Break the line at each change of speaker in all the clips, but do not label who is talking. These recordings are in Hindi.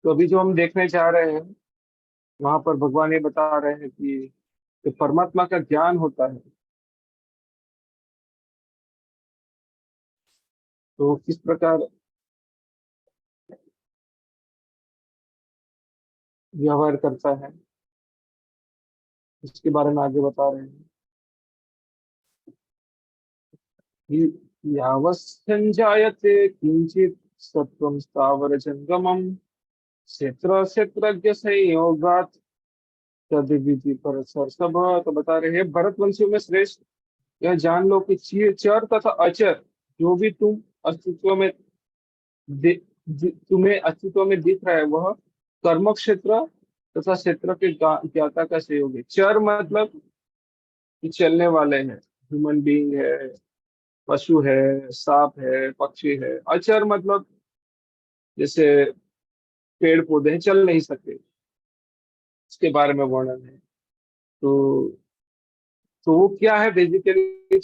तो अभी जो हम देखने जा रहे हैं, वहां पर भगवान ये बता रहे हैं कि जो परमात्मा का ज्ञान होता है, तो किस प्रकार व्यवहार करता है, इसके बारे में आगे बता रहे हैं कि यावच्छ्रञ्जायते किंचित सत्त्वं स्थावर जंगमम क्षेत्र क्षेत्रज्ञ संयोगात् तद्विधि पर सब। तो बता रहे हैं भरतवंशियों में श्रेष्ठ यह जान लो कि चर तथा अचर जो भी अस्तित्व में तुम्हें अस्तित्व में दिख रहा है, वह कर्म क्षेत्र तथा क्षेत्र के ज्ञाता का सहयोग है। चर मतलब कि चलने वाले हैं, ह्यूमन बीइंग है, पशु है, सांप है, पक्षी है। अचर मतलब जैसे पेड़ पौधे हैं, चल नहीं सकते, इसके बारे में वर्णन है। तो वो क्या है, बेसिकली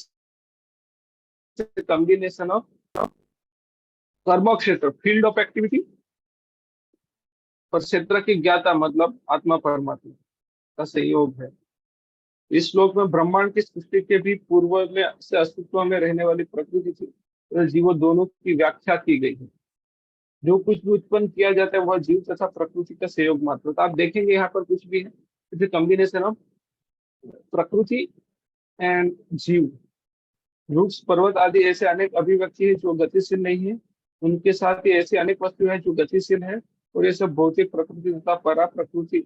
कॉम्बिनेशन ऑफ कर्म क्षेत्र, फील्ड ऑफ एक्टिविटी, और क्षेत्र की ज्ञाता मतलब आत्मा परमात्मा का संयोग है। इस श्लोक में ब्रह्मांड की सृष्टि के भी पूर्व में से अस्तित्व में रहने वाली प्रकृति और जीवों दोनों की व्याख्या की गई है। जो कुछ भी उत्पन्न किया जाता है वह जीव तथा प्रकृति का संयोग मात्र। तो आप देखेंगे यहाँ पर कुछ भी है कॉम्बिनेशन ऑफ प्रकृति एंड जीव। वृक्ष पर्वत आदि ऐसे अनेक अभिव्यक्ति है जो गतिशील नहीं है, उनके साथ ही ऐसी अनेक वस्तुएं हैं जो गतिशील है, और ये सब भौतिक प्रकृति तथा परा प्रकृति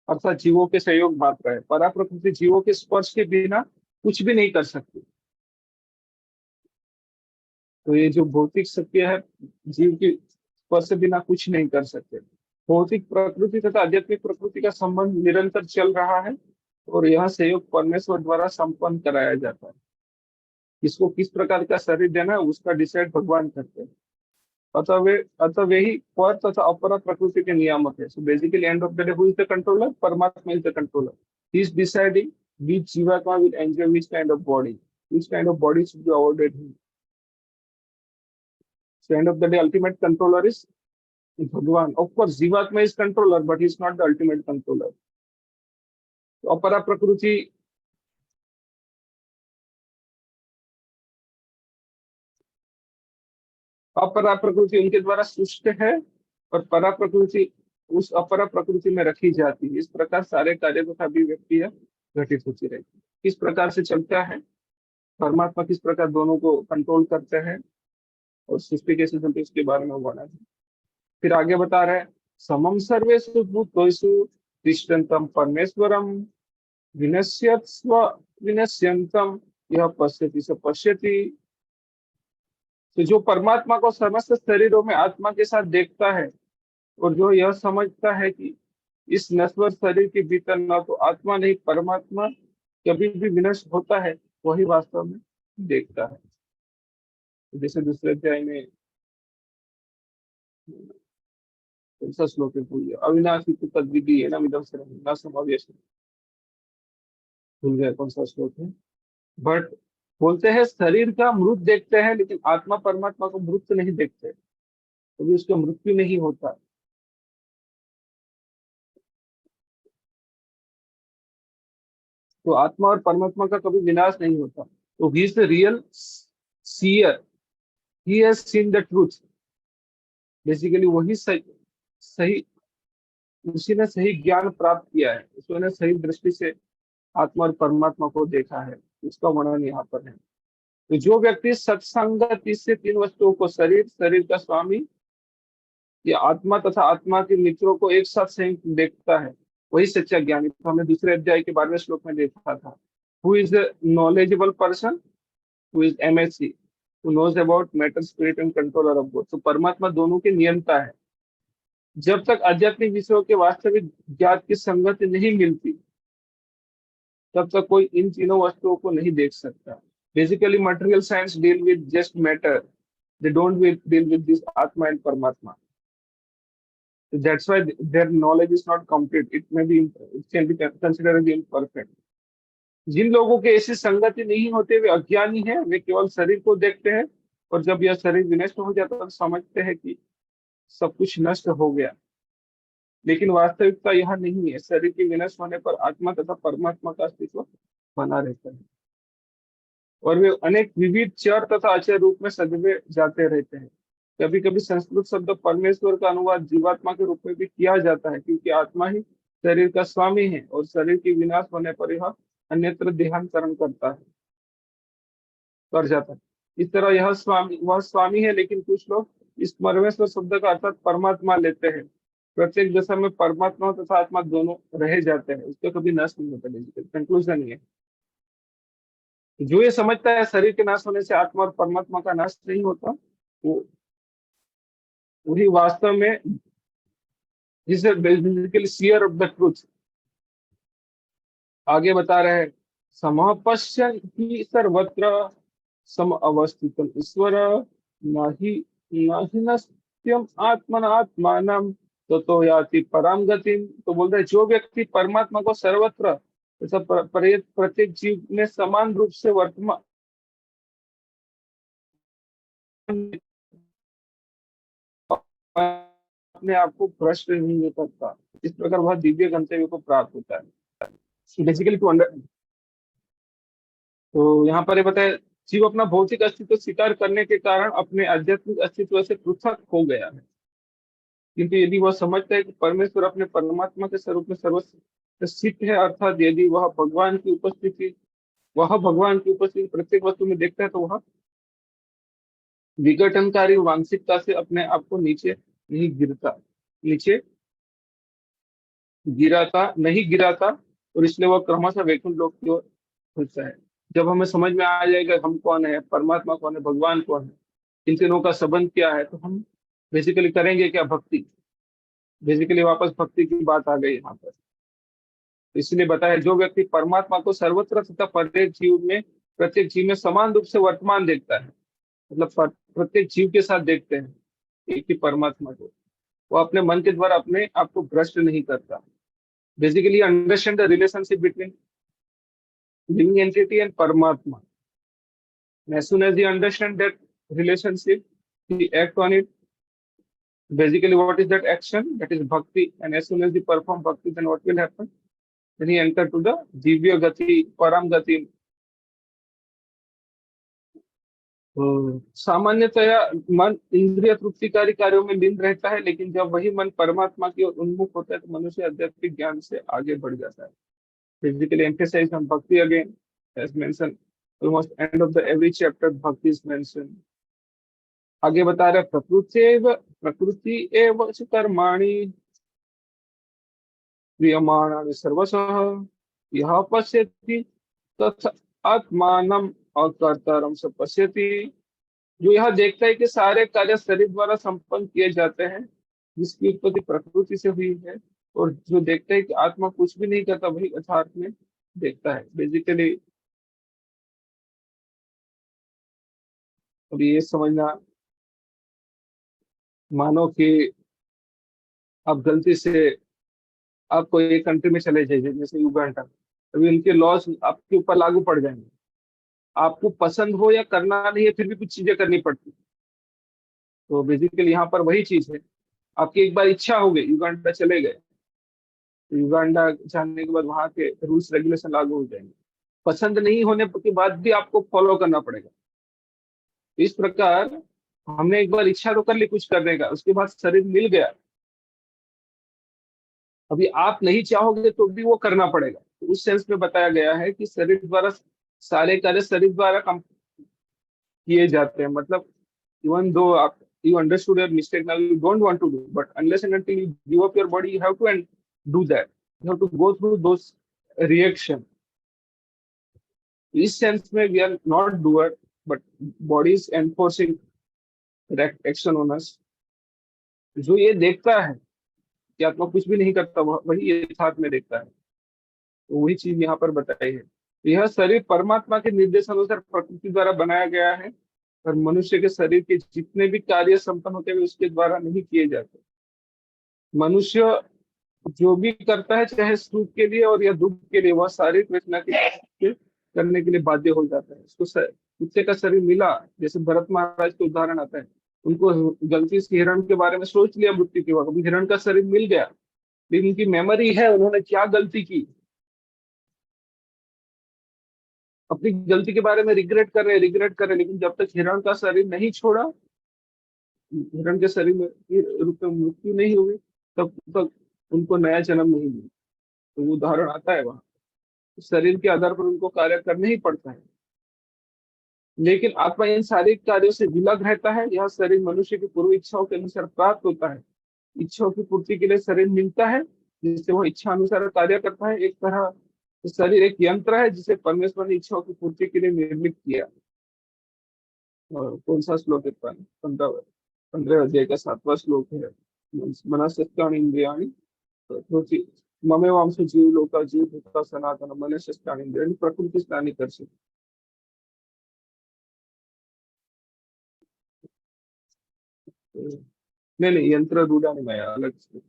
अर्थात जीवों के सहयोग मात्र है। परा प्रकृति जीवों के स्पर्श के बिना कुछ भी नहीं कर सकती। तो ये जो भौतिक सत्य है, जीव की स्पर्श के बिना कुछ नहीं कर सकते। भौतिक प्रकृति तथा आध्यात्मिक प्रकृति का संबंध निरंतर चल रहा है, और यह सहयोग परमेश्वर द्वारा संपन्न कराया जाता है। किसको किस प्रकार का शरीर देना है उसका डिसाइड भगवान करते हैं। अतः वे ही पर तथा अपरा प्रकृति के नियामक है। So basically end of the day who is the controller? परमात्मा is the controller. He is deciding which जीवात्मा will enjoy which kind of body, which kind of body should be awarded him. So end of the day ultimate controller is Bhagwan. Of course जीवात्मा is controller but he is not the ultimate controller. तो अपरा प्रकृति अपरा प्रकृति उनके द्वारा सृष्ट है, और परा प्रकृति उस अपरा प्रकृति में रखी जाती है। इस प्रकार सारे कार्य तथा अभिव्यक्तियां घटित होती रहती है। किस प्रकार से चलता है परमात्मा, किस प्रकार दोनों को कंट्रोल करते हैं, और सृष्टि कैसे चलती है उसके बारे में वर्णन है। फिर आगे बता रहे हैं समम सर्वेषु भूतेषु तिष्ठन्तं परमेश्वरम विनश्यत्स्व विनश्यन्तं यह पश्यति स पश्यति। तो जो परमात्मा को समस्त शरीरों में आत्मा के साथ देखता है, और जो यह समझता है कि इस नश्वर शरीर के भीतर न तो आत्मा नहीं परमात्मा कभी भी विनष्ट होता है, वही वास्तव में देखता है। जैसे दूसरे अध्याय में कौन सा श्लोक है, भूल गया, अविनाशी तो तद्विधि है ना विदम से न समावेश, भूल गया कौन सा श्लोक है। बट बोलते हैं शरीर का मृत देखते हैं, लेकिन आत्मा परमात्मा को मृत नहीं देखते, कभी उसका मृत्यु नहीं होता। तो आत्मा और परमात्मा का कभी विनाश नहीं होता। तो he is the real seer, he has seen the truth. Basically वही सही उसी ने सही ज्ञान प्राप्त किया है, उसने सही दृष्टि से आत्मा और परमात्मा को देखा है, उसका वर्णन यहाँ पर है। तो जो व्यक्ति सत्संगति से तीन वस्तुओं को शरीर, शरीर का स्वामी या आत्मा तथा आत्मा के मित्रों को एक साथ संयुक्त देखता है, वही सच्चा ज्ञानी। तो हमने दूसरे अध्याय के 12वें श्लोक में देखा था, who is the knowledgeable person, who is MSc, who knows about matter spirit and controller of both. तो परमात्मा दोनों के नियंता है। जब तक आध्यात्मिक विषयों के वास्तविक ज्ञात की संगति नहीं मिलती, तब तक कोई इन तीनों वस्तुओं को नहीं देख सकता। Basically material science deal with just matter, they don't deal with this आत्मा एंड परमात्मा। So that's why their knowledge is not complete. It can be considered as imperfect. जिन लोगों के ऐसी संगति नहीं होते वे अज्ञानी हैं, वे केवल शरीर को देखते हैं, और जब यह शरीर विनष्ट हो जाता है तो समझते हैं कि सब कुछ नष्ट हो गया। लेकिन वास्तविकता यह नहीं है। शरीर के विनाश होने पर आत्मा तथा परमात्मा का अस्तित्व बना रहता है और वे अनेक विविध चर तथा अचर रूप में सजवे जाते रहते हैं। कभी कभी संस्कृत शब्द परमेश्वर का अनुवाद जीवात्मा के रूप में भी किया जाता है, क्योंकि आत्मा ही शरीर का स्वामी है और शरीर के विनाश होने पर यह अन्यत्र देहांतरण कर जाता है। इस तरह यह स्वामी वह स्वामी है, लेकिन कुछ लोग इस परमेश्वर शब्द का अर्थात परमात्मा लेते हैं। प्रत्येक दशा में परमात्मा तथा आत्मा दोनों रह जाते हैं, उसका कभी नाश नहीं होता। कंक्लूजन ये, जो ये समझता है शरीर के नाश होने से आत्मा और परमात्मा का नाश नहीं होता, वो वही वास्तव में जिसे basically seer of the truth आगे बता रहे हैं। समपश्यन् हि सर्वत्र सम अवस्थितम ईश्वर नहि नहि नस्त्यम आत्मन आत्मानम तो याति परम गतिम। तो बोल रहे जो व्यक्ति परमात्मा को सर्वत्र तथा प्रत्येक जीव में समान रूप से वर्तमान अपने आप को भ्रष्ट नहीं करता, इस प्रकार वह दिव्य गंतव्य को प्राप्त होता है। बेसिकली टू अंडर, तो यहाँ पर ये बताया जीव अपना भौतिक अस्तित्व स्वीकार करने के कारण अपने आध्यात्मिक अस्तित्व से पृथक हो गया है। किंतु यदि वह समझता है कि परमेश्वर अपने परमात्मा के स्वरूप में सर्वस्व स्थित है, अर्थात यदि वह भगवान की उपस्थिति प्रत्येक वस्तु में देखता है, तो वह विघटनकारी मानसिकता से अपने आप को नीचे नहीं गिराता और इसलिए वह क्रमशः वैकुंठ लोक की ओर खुलता है। जब हमें समझ में आ जाएगा हम कौन है, परमात्मा कौन है, भगवान कौन है, इन तीनों का संबंध क्या है, तो हम बेसिकली करेंगे क्या, भक्ति। बेसिकली वापस भक्ति की बात आ गई यहाँ पर। इसलिए बताया जो व्यक्ति परमात्मा को सर्वत्र तथा प्रत्येक जीव में समान रूप से वर्तमान देखता है, मतलब प्रत्येक जीव के साथ देखते हैं एक ही परमात्मा को, वो अपने मन के द्वारा अपने आप को भ्रष्ट नहीं करता। Basically understand the relationship between living entity and Paramatma. And as soon as you understand that relationship, you act on it. Basically, what is that action? That is bhakti. And as soon as you perform bhakti, then what will happen? Then you enter to the Divya Gati, Param Gati. सामान्यतया मन इंद्रिय तृप्तिकारी कार्यों में लीन रहता है, लेकिन जब वही मन परमात्मा की ओर उन्मुख होता है तो मनुष्य आध्यात्मिक ज्ञान से आगे बढ़ जाता है। Basically emphasize on bhakti again, as mentioned almost end of the every chapter bhakti is mentioned. आगे बता रहे प्रकृति एव च कर्माणि क्रियमाणानि सर्वशः यः पश्यति तत् आत्मानम् अकर्तारं स पश्यति। जो यह देखता है कि सारे कार्य शरीर द्वारा संपन्न किए जाते हैं, जिसकी उत्पत्ति प्रकृति से हुई है, और जो देखता है कि आत्मा कुछ भी नहीं करता, वही यथार्थ में देखता है। बेसिकली अब ये समझना, मानो कि आप गलती से आपको एक कंट्री में चले जाइए, जैसे युगांडा, अभी उनके लॉज आपके ऊपर लागू पड़ जाएंगे, आपको पसंद हो या करना नहीं है, फिर भी कुछ चीजें करनी पड़ती। तो बेसिकली यहाँ पर वही चीज है, आपकी एक बार इच्छा हो गई, युगांडा चले गए, तो युगांडा जाने के बाद वहां के रूल्स रेगुलेशन लागू हो जाएंगे, पसंद नहीं होने के बाद भी आपको फॉलो करना पड़ेगा। इस प्रकार हमने एक बार इच्छा तो कर ली कुछ करने का, उसके बाद शरीर मिल गया, अभी आप नहीं चाहोगे तो भी वो करना पड़ेगा। तो उस सेंस में बताया गया है कि शरीर द्वारा सारे कार्य शरीर द्वारा किए जाते हैं। मतलब इवन दो आप you understood your mistake, now you don't want to do, but unless and until you give up your body, you have to and do that, you have to go through those reaction. इस सेंस में we are not doer, but body is enforcing action on us. जो ये देखता है कि आत्मा कुछ भी नहीं करता, वही यथार्थ में देखता है, तो वही चीज यहाँ पर बताई है। यह शरीर परमात्मा के निर्देश अनुसार प्रकृति द्वारा बनाया गया है, और मनुष्य के शरीर के जितने भी कार्य संपन्न होते हैं उसके द्वारा नहीं किए जाते। मनुष्य जो भी करता है, चाहे सुख के लिए और या दुख के लिए, वह शारीरिक रचना के करने के लिए बाध्य हो जाता है। उसको कुत्ते का शरीर मिला, जैसे भरत महाराज का उदाहरण आता है, उनको गलती से हिरण के बारे में सोच लिया मृत्यु के वक्त, हिरण का शरीर मिल गया, लेकिन उनकी मेमोरी है, उन्होंने क्या गलती की, अपनी गलती के बारे में रिग्रेट कर रहे, लेकिन जब तक हिरण का शरीर नहीं छोड़ा, हिरण के शरीर में रूप में मृत्यु नहीं हुई, तब तक उनको नया जन्म नहीं मिला। तो वो उदाहरण आता है वहां, शरीर के आधार पर उनको कार्य करना ही पड़ता है। लेकिन आत्मा इन शारीरिक कार्यों से विलग रहता है। यह शरीर मनुष्य की पूर्व इच्छाओं के अनुसार प्राप्त होता है। इच्छाओं की पूर्ति के लिए शरीर मिलता है, जिससे वह इच्छा अनुसार कार्य करता है। एक तरह शरीर एक यंत्र है जिसे परमेश्वर ने इच्छाओं की पूर्ति के लिए निर्मित किया। और कौन सा श्लोक है? 15 अध्याय का 7वां श्लोक है। मनस्यस्तानि इंद्रियाणि प्रकृति ममेवांश जीव लोका जीव भूता सनातन मनस्यस्तानि इंद्रियाणि प्रकृति स्थानी कर। नहीं नहीं, यंत्र रूढ़ा नहीं, मैं अलग से।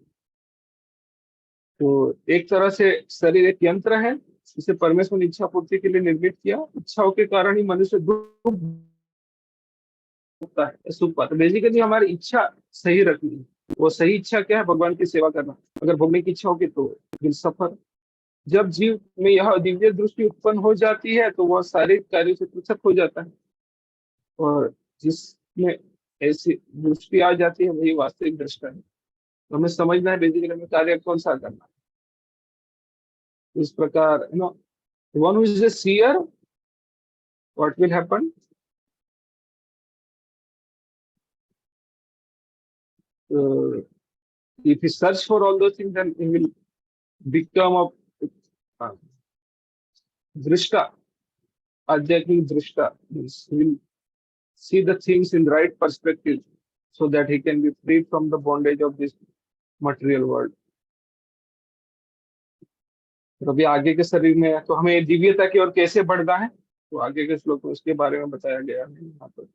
तो एक तरह से शरीर एक यंत्र है जिसे परमेश्वर ने इच्छा पूर्ति के लिए निर्मित किया। इच्छाओं के कारण ही मनुष्य दुख भोगता है, सुख पाता है। बेसिकली हमारी इच्छा सही रखनी है। वो सही इच्छा क्या है? भगवान की सेवा करना। अगर भोगने की इच्छा होगी तो फिर सफर। जब जीव में यह दिव्य दृष्टि उत्पन्न हो जाती है तो वह शारीरिक कार्य से पृथक हो जाता है। और जिसमें ऐसी दृष्टि आ जाती है वही वास्तविक दृष्टा है। तो हमें समझना है बेसिकली हमें कार्य कौन सा करना है। इस प्रकार one who is a seer, what will happen? If he search for all those things, then he will become a uh, drishta, adhyatmic drishta. Means he will see the things in the right perspective, so that he can be free from the bondage of this material world. तो अभी आगे के शरीर में है, तो हमें दिव्यता की ओर कैसे बढ़ना है, तो आगे के श्लोक में उसके बारे में बताया गया है यहाँ पर।